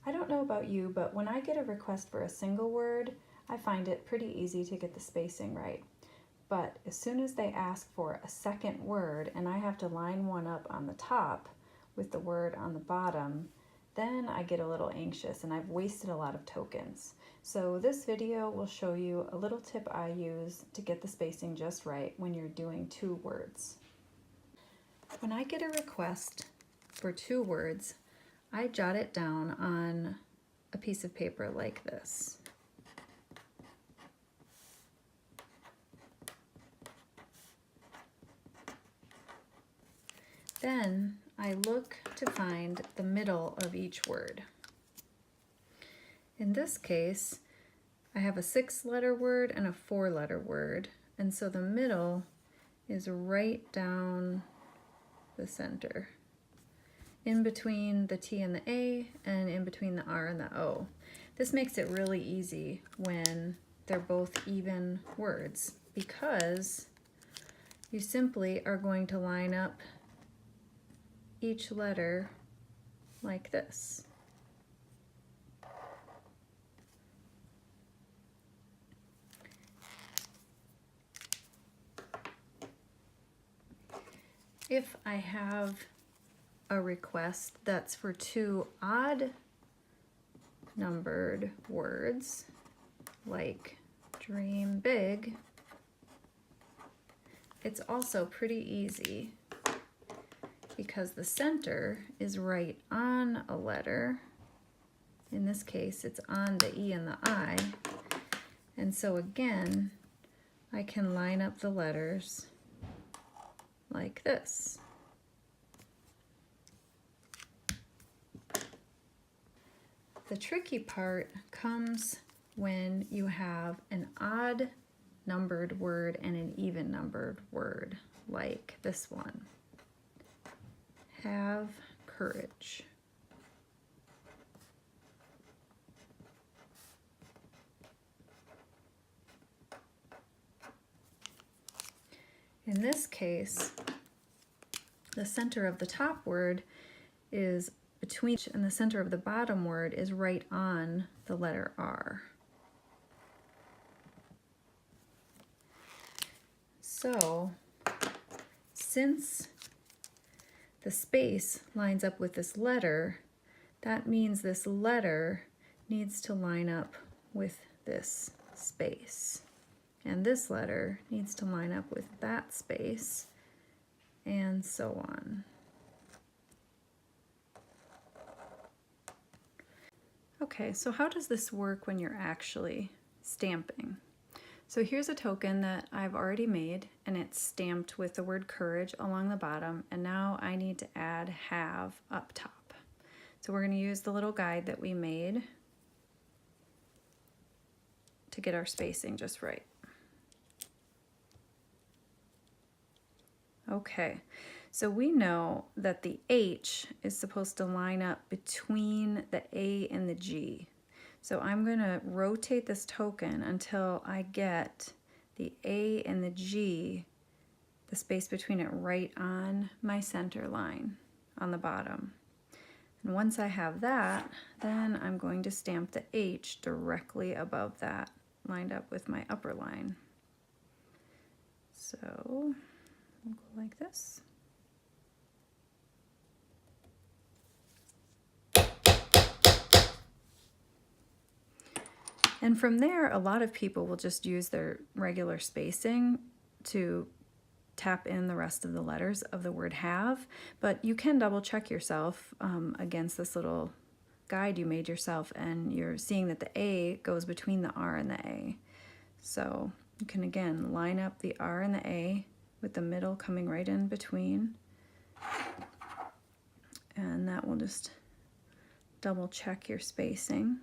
I don't know about you, but when I get a request for a single word, I find it pretty easy to get the spacing right. But as soon as they ask for a second word and I have to line one up on the top with the word on the bottom, then I get a little anxious and I've wasted a lot of tokens. So this video will show you a little tip I use to get the spacing just right when you're doing 2 words. When I get a request for 2 words, I jot it down on a piece of paper like this. Then I look to find the middle of each word. In this case, I have a 6-letter word and a 4-letter word, and so the middle is right down the center, in between the T and the A and in between the R and the O. This makes it really easy when they're both even words because you simply are going to line up each letter like this. If I have a request that's for 2 odd numbered words, like dream big, it's also pretty easy because the center is right on a letter. In this case, it's on the E and the I. And so again, I can line up the letters like this. The tricky part comes when you have an odd numbered word and an even numbered word, like this one. Have courage. In this case, the center of the top word is between, and the center of the bottom word is right on the letter R. So, since the space lines up with this letter, that means this letter needs to line up with this space. And this letter needs to line up with that space, and so on. Okay, so how does this work when you're actually stamping? So here's a token that I've already made, and it's stamped with the word courage along the bottom, and now I need to add have up top. So we're going to use the little guide that we made to get our spacing just right. Okay, so we know that the H is supposed to line up between the A and the G. So I'm going to rotate this token until I get the A and the G, the space between it, right on my center line on the bottom. And once I have that, then I'm going to stamp the H directly above that, lined up with my upper line. So we'll go like this. And from there, a lot of people will just use their regular spacing to tap in the rest of the letters of the word have, but you can double check yourself against this little guide you made yourself, and you're seeing that the A goes between the R and the A. So you can again line up the R and the A with the middle coming right in between, and that will just double check your spacing.